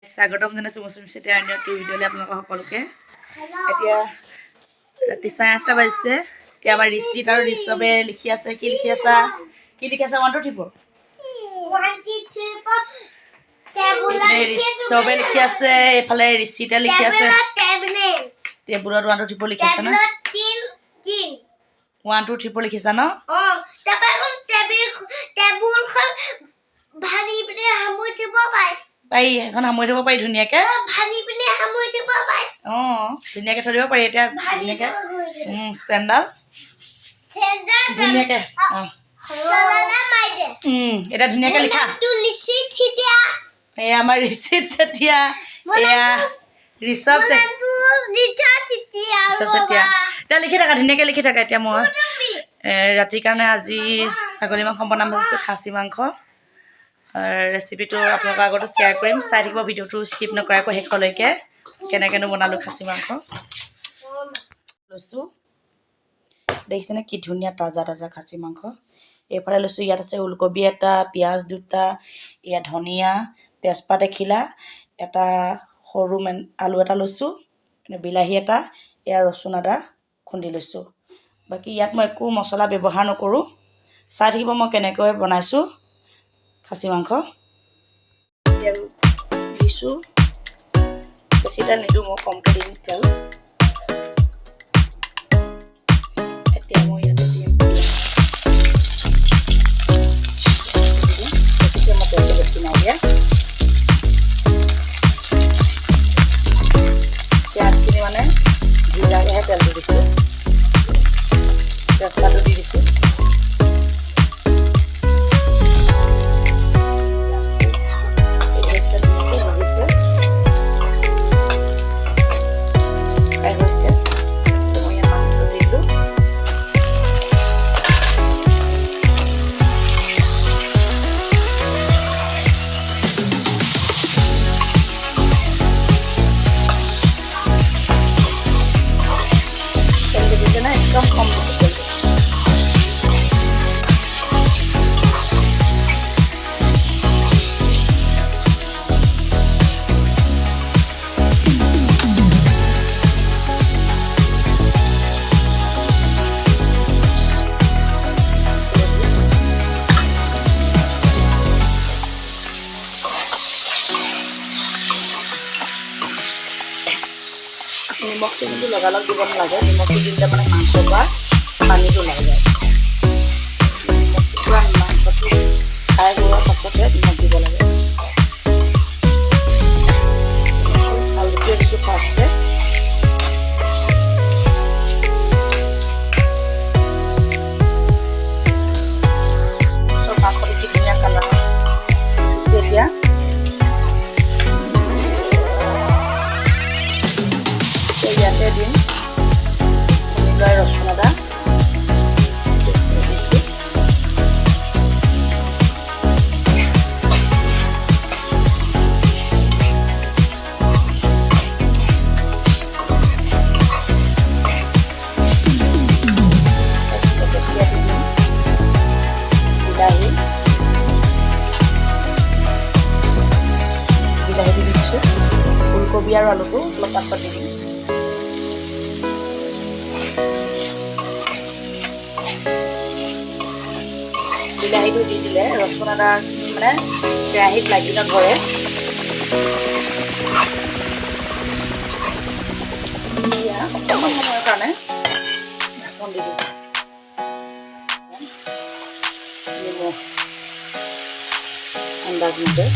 স্বাগতম জনাইছোঁ মৌচুমী চেতিয়া অন্য এটা ভিডিঅ'লৈ আপোনালোকক সকলোকে। এতিয়া ৰাতি 8:30 বাজিছে। এতিয়া আমাৰ ৰিচিট আৰু ঋষৱে লিখি আছে। কি লিখি আছা? 1 2 3 4 ঋষৱে লিখি আছে, এইফালে ৰিচিতে লিখি আছে। টেবুলত 1 2 3 4 লিখি আছে না? 1 2 3 4 লিখিছা ন? পাৰি এখন সামৰি থ'ব পাৰি ধুনীয়াকৈ। ধুনীয়াকৈ থৈ দিব পাৰি এতিয়া ধুনীয়াকৈ। ষ্টেণ্ডাল ধুনীয়াকৈ। এতিয়া ধুনীয়াকৈ লিখা। এয়া আমাৰ ঋষিত চেতিয়া, এয়া ঋষভ চেতিয়া। এতিয়া লিখি থাকা, ধুনীয়াকৈ লিখি থাকা। এতিয়া মই ৰাতিৰ কাৰণে আজি ছাগলী মাংস বনাম ভাবিছোঁ, খাচী মাংস। ৰেচিপিটো আপোনালোকৰ আগতো শ্বেয়াৰ কৰিম, চাই থাকিব ভিডিঅ'টো স্কিপ নকৰাকৈ শেষলৈকে। কেনেকৈনো বনালোঁ খাচী মাংস লৈছোঁ, দেখিছেনে কি ধুনীয়া তাজা তাজা খাচী মাংস। এইফালে লৈছোঁ, ইয়াত আছে ওলকবি এটা, পিঁয়াজ 2টা, ইয়াত ধনিয়া, তেজপাত এখিলা, এটা সৰু আলু এটা লৈছোঁ, বিলাহী এটা, এয়া ৰচুন আদা খুন্দি লৈছোঁ। বাকী ইয়াত মই একো মছলা ব্যৱহাৰ নকৰোঁ। চাই থাকিব মই কেনেকৈ বনাইছোঁ খাচী মাংস। তেল দিছোঁ, বেছি তেল নিদিওঁ, মই কমকৈ দিম তেল। এতিয়া মই ইয়াতে দিম বেছিকৈ, মই তেলটো বেছি নাই দিয়া। পিঁয়াজখিনি মানে ভিজাকৈহে তেলটো দিছোঁ, তেজপাতটো দি দিছোঁ। একদম কম দিছোঁ তেলটো। নিমখটো কিন্তু লগালগ দিব নালাগে, নিমখটো দিলে মানে মাংসৰ পৰা পানীটো ওলাই যায়। নিমখটো পূৰা মাংসটো খাই হোৱাৰ পাছতহে নিমখ দিব লাগে। হালধিটোৱে দিছোঁ ফাৰ্ষ্টতে। চব মাংস দেখি ধুনীয়া কালাৰ হৈছে। এতিয়া ইয়াতে দিম ৰচুন আদা, বিলাহী দি দিছোঁ। ফুলকবি আৰু আলুটো অলপ পাছত দি দিম। বিলাহীটো দি দিলে ৰচুন আদাখিনি মানে কেৰাহীত লাগি নধৰে। এতিয়া অকণমান সময়ৰ কাৰণে ঢাকন দি দিম। নিমখ আন্দাজমতে।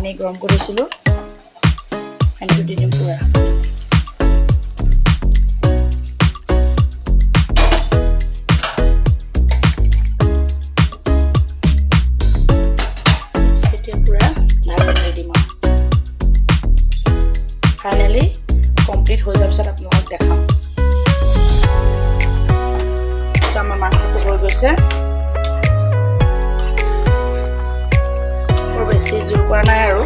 পানী গৰম কৰি দিছিলোঁ পানীটো দি দিম পূৰা এতিয়া পূৰা ঢাকনি দি দিম আৰু ফাইনেলি কমপ্লিট হৈ যোৱাৰ পিছত আপোনালোকক দেখাম আমাৰ মাংসটো হৈ গৈছে বৰ বেছি জোল কৰা নাই আৰু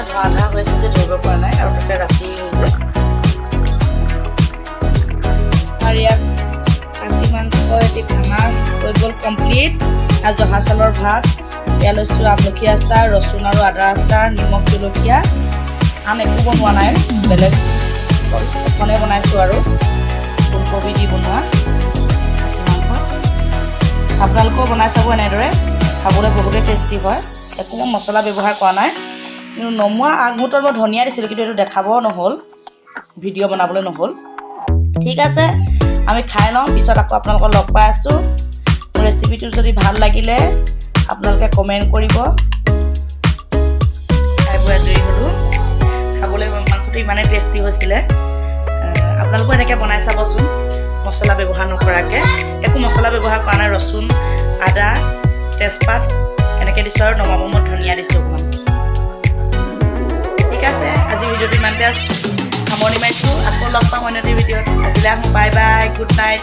ধৰা হৈছে যে ধৰিব পৰা নাই আৰু তাতে ৰাতি হৈছে আৰু ইয়াত খাচী মাংস এটি খানা হৈ গ'ল কমপ্লিট আৰু জহা চাউলৰ ভাত এয়া লৈছোঁ আমলখি আচাৰ ৰচুন আৰু আদা আচাৰ নিমখ জলকীয়া আন একো বনোৱা নাই বেলেগ এখনে বনাইছোঁ আৰু ফুলকবি দি বনোৱা খাচী মাংস আপোনালোকেও বনাই চাব এনেদৰে খাবলৈ বহুতেই টেষ্টি হয় একো মছলা ব্যৱহাৰ কৰা নাই কিন্তু নমোৱা আগমুহূৰ্তত মই ধনিয়া দিছিলোঁ কিন্তু এইটো দেখাব নহ'ল ভিডিঅ' বনাবলৈ নহ'ল ঠিক আছে আমি খাই লওঁ পিছত আকৌ আপোনালোকক লগ পাই আছোঁ মোৰ ৰেচিপিটো যদি ভাল লাগিলে আপোনালোকে কমেণ্ট কৰিব খাই বৈ আজৰি হ'লোঁ খাবলৈ মাংসটো ইমানেই টেষ্টি হৈছিলে আপোনালোকেও এনেকৈ বনাই চাবচোন মছলা ব্যৱহাৰ নকৰাকৈ একো মছলা ব্যৱহাৰ কৰা নাই ৰচুন আদা তেজপাত এনেকৈ দিছোঁ আৰু নমাব মই ধনিয়া দিছোঁ অকণমান ঠিক আছে আজি ভিডিঅ'টো ইমানতে সামৰণি মাৰিছোঁ আকৌ লগ পাম অন্য এটা ভিডিঅ'ত আজিলৈ আহোঁ বাই বাই গুড নাইট